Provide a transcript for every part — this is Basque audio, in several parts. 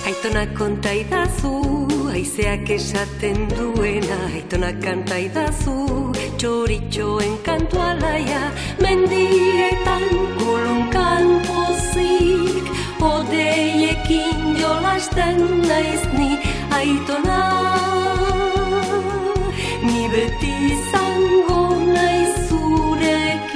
Aitonak konta idazu, haizeak esaten duena. Aitonak kanta idazu, txoritxoen kantu alaia. Mendietan kolonkan pozik, odeiekin jolasten naiz ni. Aitona, ni beti izango naiz zurekin.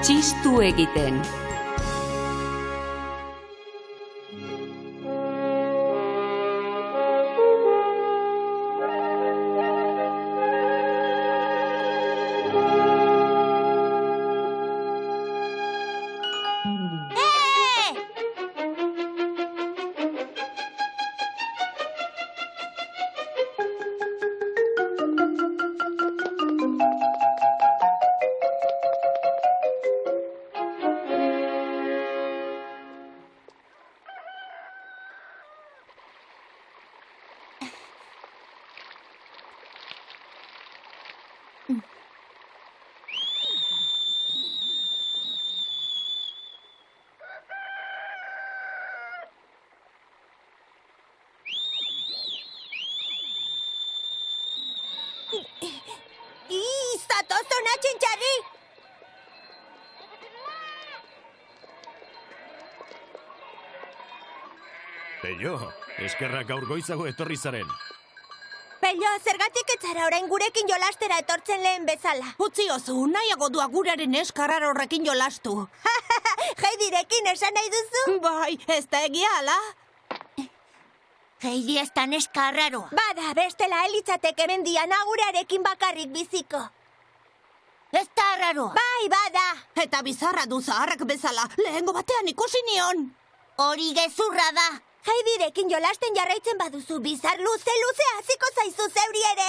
Txistu egiten. Zatoz hona txintxarri! Pello, eskerrak gaur goizago etorri zaren. Pello, zergatik etzara orain gurekin jolastera etortzen lehen bezala? Utzi ozu, nahiago dua guraren eskarar horrekin jolastu. Heidirekin esan nahi duzu? Bai, ez da egia ala? Heidi ez da neskarraroa. Bada, bestela elitzateke mendian agurearekin bakarrik biziko. Ez da arraroa. Bai, bada. Eta bizarra du zaharrak bezala, lehengo batean ikusi nion. Hori gezurra da. Heidirekin jolasten jarraitzen baduzu, bizar luze hasiko zaizu zeuri ere.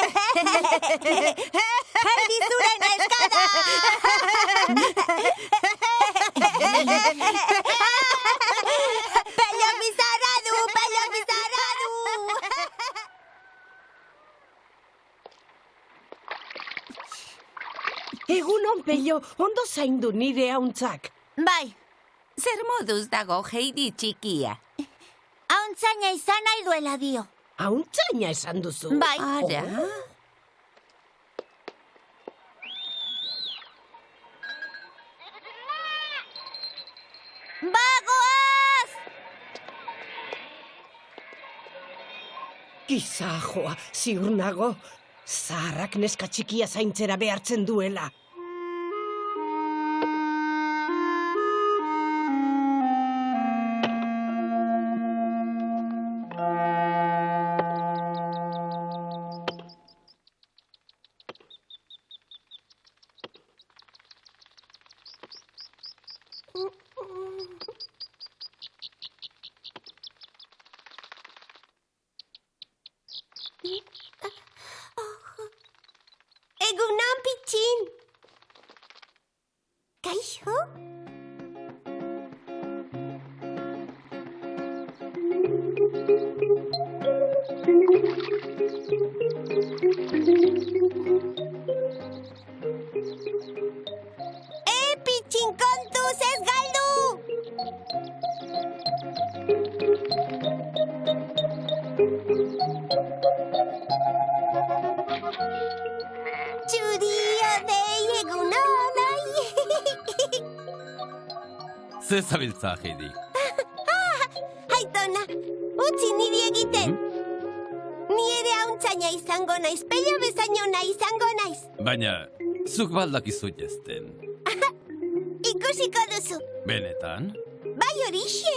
Heidi zure neska da! Pello bizarra du! Pello bizarra du! Egunon, Pello, ondo zaindu nire hauntzak. Bai, Zer moduz dago Heidi txikia? hauntzaina izan nahi duela dio. Hauntzaina esan duzu. Bai. Ara? Bagoaz! Gizajoa, ziur nago. Zaharrak neska txikia zaintzera behartzen duela. Egunon, pitxin! Kaixo? Pitxin, kontuz ez galdu! Txurio dei egunon, Ze zabiltza, Heidi? Aitona, utzi niri egiten. Ni ere hauntzaina baina izango naiz, pello bezainona izango naiz. Baina, zuk baldakizu jazten. Ikusiko duzu. Benetan? Bai horixe.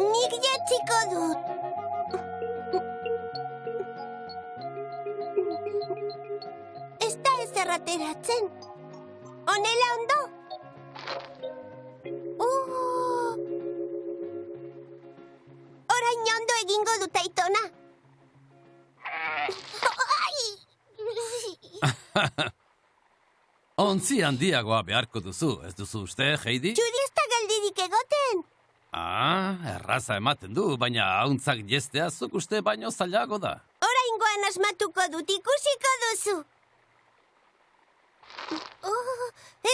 Nik jatziko dut. Ez da ezer ateratzen. Honela ondo? Orain ondo egingo dut Aitona. Ontzi handiagoa beharko duzu, ez duzu uste, Heidi? Txuri ez da geldirik egoten. Erraza ematen du, baina hauntzak jestea zuk uste baino zailago da. Oraingoan asmatuko dut, ikusiko duzu.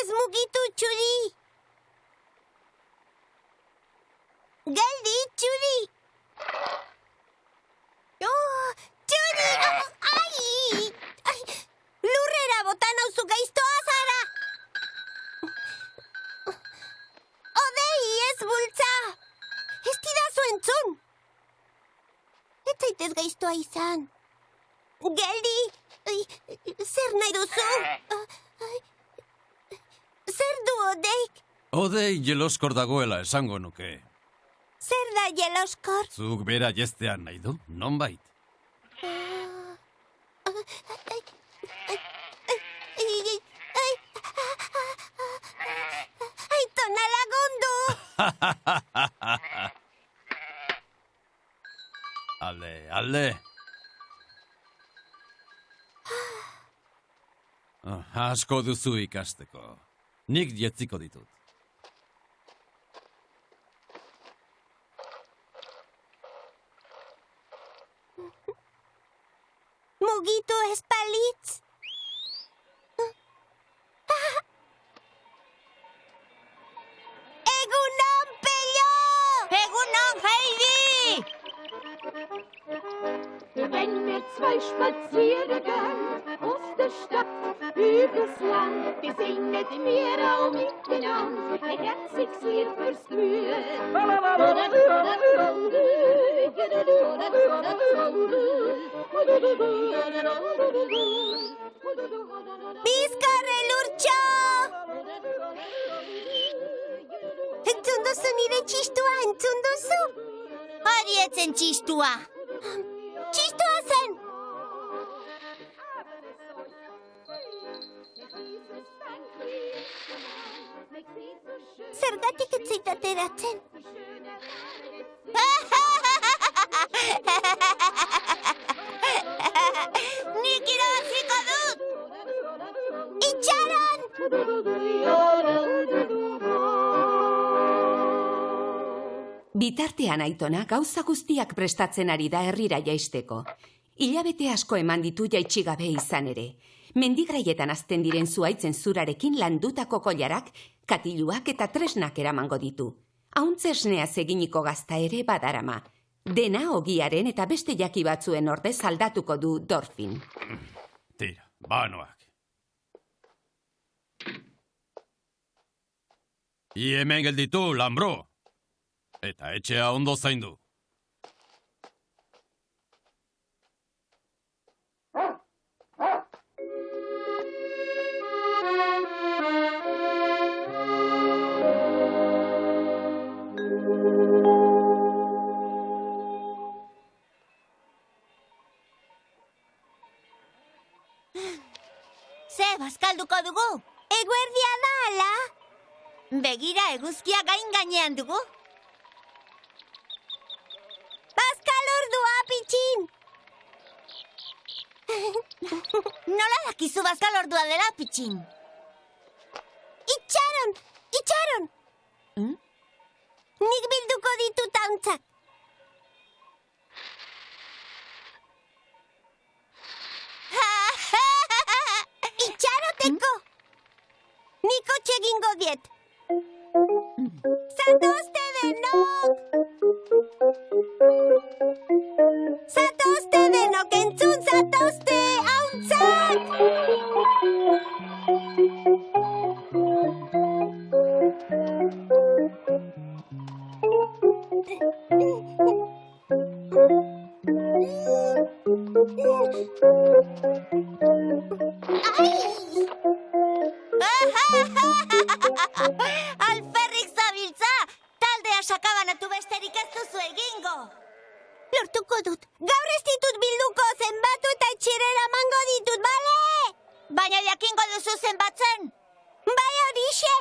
Ez mugitu, Txuri. Geldi, Txuri. Txuri! Ai! Lurrera bota nauzu gaiztoa zara. Odei, ez bultza. Ez didazu entzun. Ez zaitez gaiztoa izan. Geldi! Zer nahi duzu? Zer du Odeik? Odei jeloskor dagoela esango nuke. Zer da jeloskor? Zuk bera jestean nahi du, nonbait. Aitona lagundu! Alde. Asko duzu ikasteko. Nik jetziko ditut. Mugitu ez balitz. Egunon, Pello! Egunon, Heidi! Wenn wir zwei spazieren gehen, aus der Stadt übers Land, wir singen mir auch miteinander, ein herziges Lied fürs Glück. Bizkarre lurtxo! Entzun duzu nire txistua, entzun duzu? Hori etzen txistua. Txistua zen! Zergatik ez zait ateratzen? Nik irabaziko dut! Itxaron! Bitartean Aitona gauza guztiak prestatzen ari da herrira jaisteko. Hilabete asko eman ditu jaitsi gabe izan ere. Mendigraietan azten diren zuaitzen zurarekin landutako kollarak, katiluak eta tresnak eramango ditu. Hauntzesneaz eginiko gazta ere badarama. Dena ogiaren eta beste jaki batzuen ordez aldatuko du Dorfin. Tira, banoak. Hemen gelditu, Lambro! Eta etxea ondo zaindu. Ze bazkalduko dugu? Eguerdia da, ala? Begira eguzkia gainean dugu. Bazkalordua, pitxin! Nola dakizu bazkalordua dela, pitxin? Itxaron! Nik bilduko ditut hauntzak. Itxaroteko! Nik hotxe egingo diet. Zatozte denok! Zatozte denok, entzun zatozte, hauntzak! bilduko! Lortuko dut. Gaur ez ditut bilduko, zenbatu eta etxerera mango ditut, bale? Baina jakingo duzu zenbatzen. Bai horixe!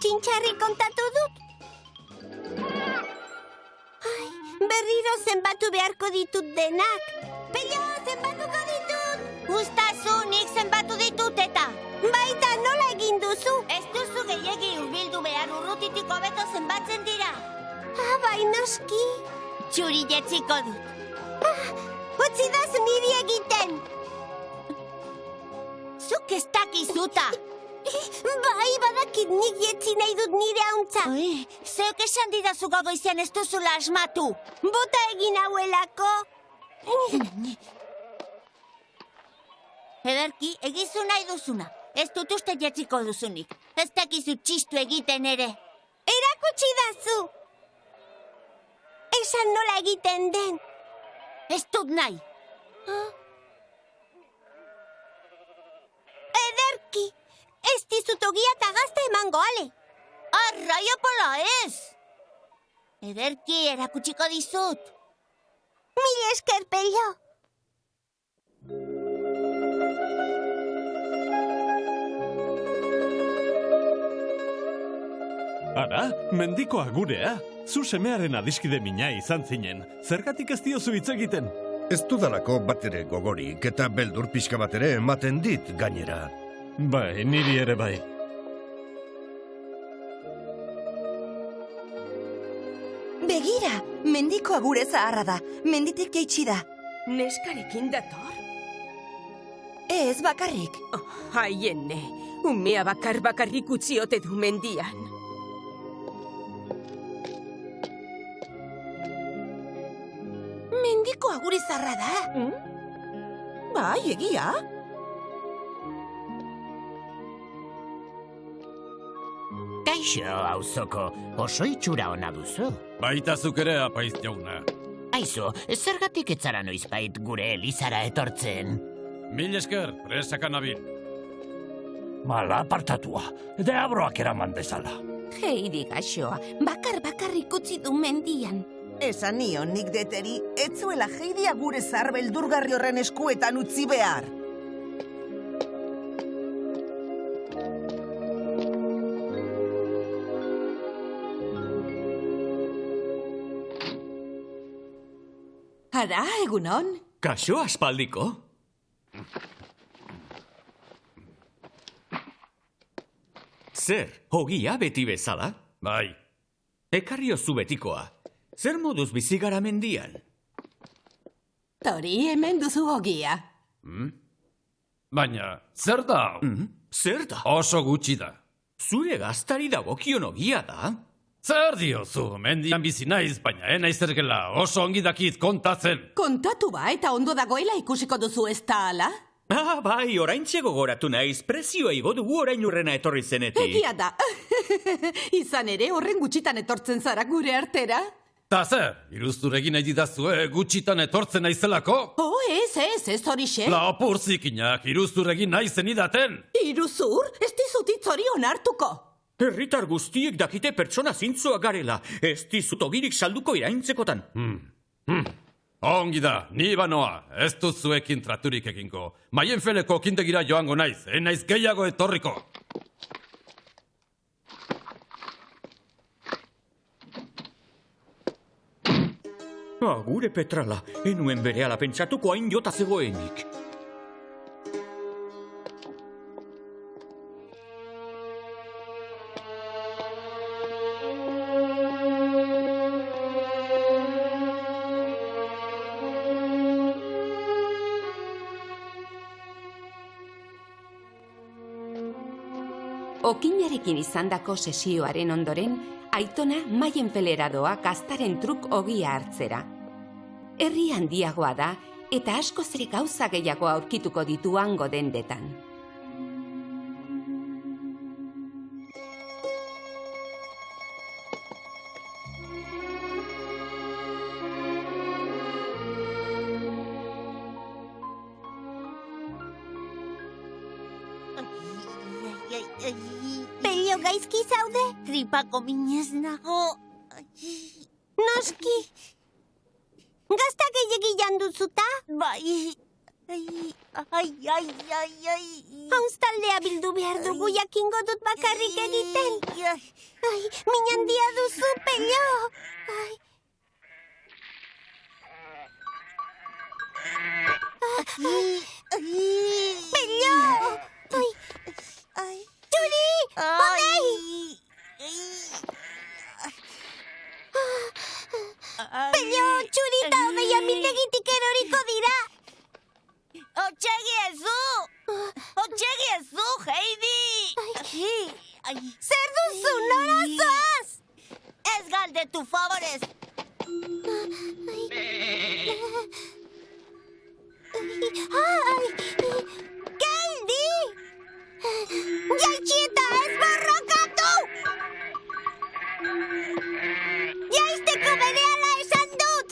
Txintxarri kontatu dut? Ai, berriro zenbatu beharko ditut denak. Pello, zenbatuko ditut! Gustazu, nik zenbatu ditut eta. Baita, nola egin duzu? Ez duzu gehiegi urbildu behar urrutitik hobeto zenbatzen dira. Bai, noski. Txuri jetziko dut. Utzi dazu niri egiten. Zuk ez dakizuta. Bai, badakit nik jetzi nahi dut nire hauntza. Zeuk esan didazu goizean ez duzula asmatu. Bota egin hauelako. Ederki, egizu nahi duzuna. Ez dut uste jetziko duzunik. Ez dakizu txistu egiten ere. Erakutsi dazu. Esan nola egiten den. Ez dut nahi. Ederki. Ez dizut ogia eta gazta emango, ale. Arraiopola ez. Ederki, erakutsiko dizut. Mila esker, Pello. Ara, mendiko agurea. Zu semearen adiskide mina izan zinen. Zergatik ez diozu hitz egiten? Ez dudalako batere gogorik eta beldur pixka batere ematen dit gainera. Bai, niri ere bai. Begira, mendiko agure zaharra da. Menditik jaitsi da. Neskarekin dator? Ez bakarrik. Haiene, umea bakarrik utziote du mendian. Mendiko agure zaharra da. Bai, egia. Kaixo, auzoko, oso itxura ona duzu. Baita zuk ere, apaiz jauna. Aizu, zergatik etzara noizbait gure elizara etortzen? Mil esker, presaka nabil. Mala apartatua, deabroak eraman dezala. Heidi gaxoa, bakarrik utzi du mendian. Esan nion nik deteri, etzuela Heidi agure zahar beldurgarri horren eskuetan utzi behar. Ara, egunon? Kaixo aspaldiko? Zer, ogia beti bezala? Bai. Ekarriozu betikoa. Zer moduz bizi gara mendian? Tori, hemen duzu ogia. Baina, zer da? Zer da? Oso gutxi da. Zure gaztari dagokion ogia da? Zer diozu, mendian bizi naiz, baina naiz ergela oso ongi dakit kontatzen. Kontatu ba, eta ondo dagoela ikusiko duzu ez da ala? Bai, oraintxe gogoratu naiz, prezioa igo dugu orain urrena etorri zenetik. Egia da. Izan ere, horren gutxitan etortzen zara gure artera? Ta zer, iruzturegin nahi didazue gutxitan etortzen naizelako? Ez horixe. Lapurzikinak, iruzturegin naizen idaten. Iruzur? Ez dizut hitz hori onartuko. Herritar guztiek dakite pertsona zintzoa garela. Ez dizut ogirik salduko iraintzekotan. Ongi da, ni banoa, ez dut zuekin traturik egingo. Maienfeleko kindegira joango naiz, naiz gehiago etorriko. Agure Petrala, enuen berehala pentsatuko hain jota zegoenik. Okinarekin izandako sesioaren ondoren, Aitona Maienfelera doa gaztaren truk ogia hartzera. Herri handiagoa da eta askoz ere gauza gehiago aurkituko ditu hango dendetan. gaizki zaude? Tripako minez nago. Noski. Gazta gehiagi janduzuta? Bai. Hauztaldea bildu behar dugu jakingo dut bakarrik egiten. Min handia duzu, Pello. Pello! Txuri! Odei! Pello, Txuri eta Odeia mindegitik eroriko dira. Otsegi ezu, Heidi! Zer duzu, nora zoaz? Ez galdetu, favorez! Geldi! Jaitsi eta ez borrokatu! Jaisteko berehala esan dut!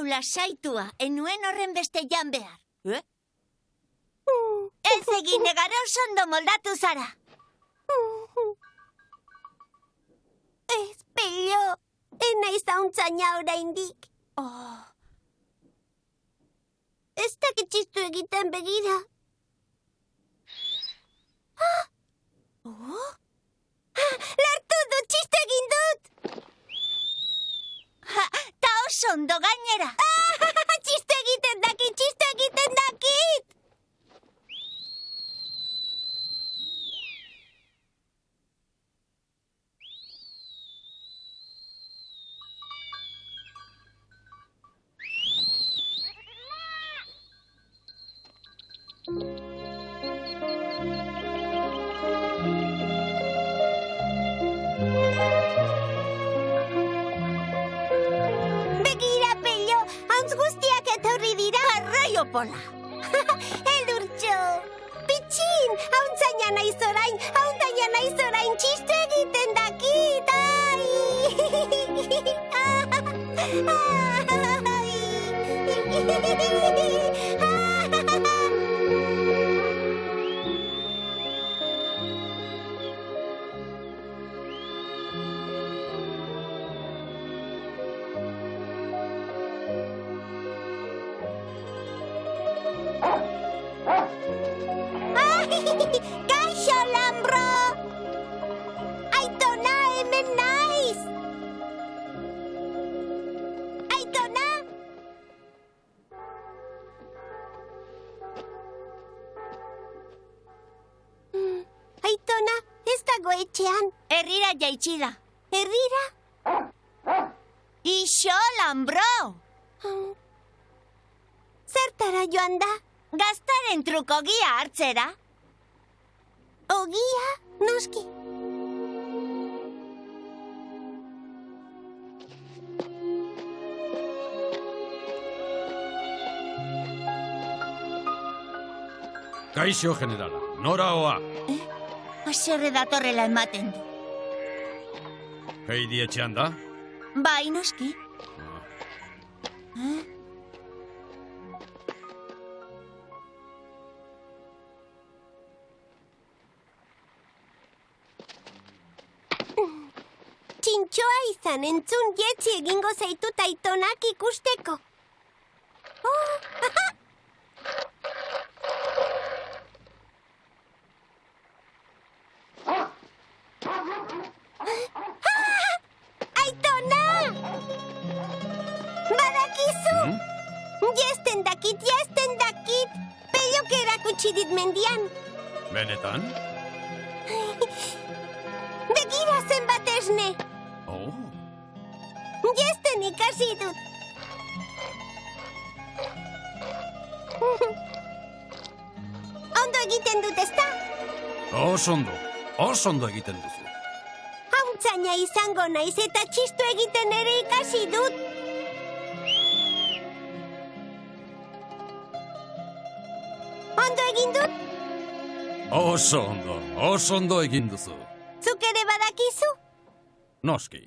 Lasaitua, enuen horren beste jan behar. Ez egin negaro ondo moldatu zara. Ez, Pello, enaiz hauntzana oraindik. Ez dakit txistu egiten begira. Lartu dut, txistu egin dut! Ta oso ondo gainera! Txistu egiten dakit, txistu egiten dakit! Pola. Edurtxo! Pitxin! Hauntzana naiz orain! Hauntzana naiz orain! Txistu egiten dakit! Kaixo, Lambro! Aitona, hemen naiz! Aitona! Aitona, ez dago etxean. Herrira jaitsi da. Herrira? Ixo, Lambro! Zertara joan da? Gaztaren truko gia hartzera. Ogia, noski. Kaixo, generala. Nora oa? Haserre datorrela ematen du. Heidi etxean da? Bai, noski. Txintxoa izan entzun jetzi egingo zaitut Aitonak ikusteko. Aitona! utzi dit mendian. Benetan? Begira zenbat esne. Oh, Jesten ikasi dut. Ondo egiten dut, ezta? oso ondo egiten duzu. Hautzaina izango naiz eta txistu egiten ere ikasi dut. Ondo egin dut? Oso ondo egin duzu. Zuk ere badakizu? Noski.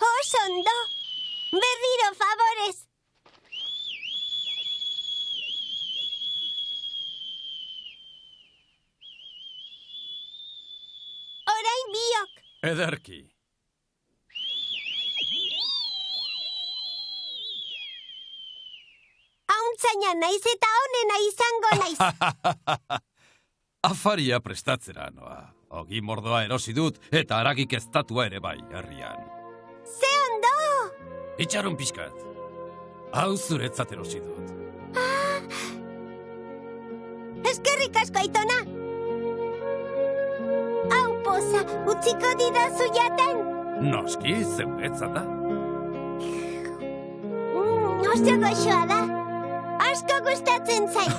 Oso ondo. Berriro, favorez. Orain biok. Ederki. Hautzaina naiz eta onena izango naiz. Afaria prestatzera, noa. Ogi mordoa erosi dut eta haragik eztatua ere bai, herrian. Ze ondo! Itxaron pixkat. Hau zuretzat erosi dut. Eskerrik asko, aitona. Hau poza, utziko didazu jaten. Noski, zeuretzat da. Oso goxoa da. Asko gustatzen zait.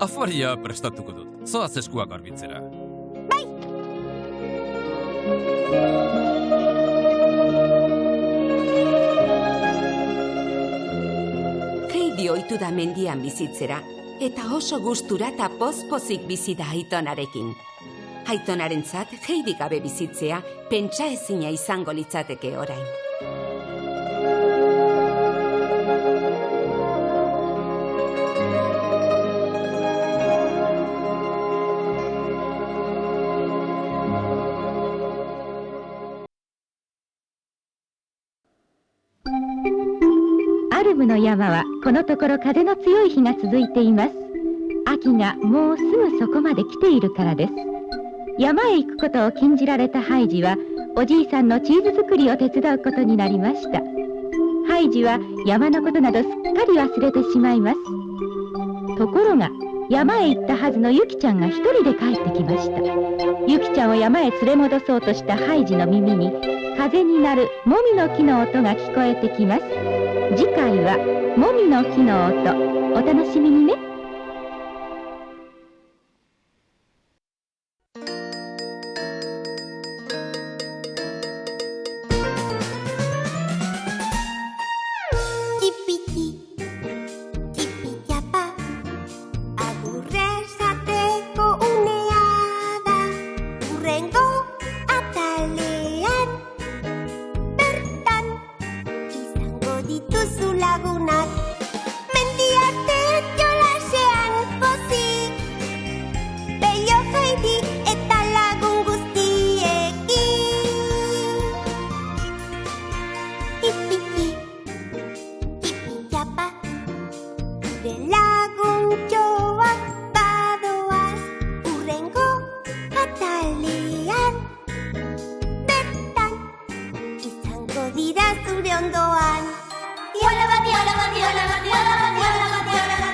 Afaria prestatuko dut. Zoaz eskuak garbitzera. Bai. Heidi ohitu da mendian bizitzera, eta oso gustura eta poz-pozik bizi da aitonarekin. Aitonarentzat Heidi gabe bizitzea pentsa ezina izango litzateke orain.アルムの山はこのところ風の強い日が続いています。秋がもうすぐそこまで来ているからです。山へ行くことを禁じられたハイジはおじいさんのチーズ作りを手伝うことになりました。ハイジは山のことなどすっかり忘れてしまいます。ところが山へ行ったはずのユキちゃんが一人で帰ってきました。ユキちゃんを山へ連れ戻そうとしたハイジの耳に風になるモミの木の音が聞こえてきます。次回はモミの木の音、お楽しみにね。Dira zure ondoan. Diola bati, diola bati, diola bati, diola bati, diola bati, diola bati.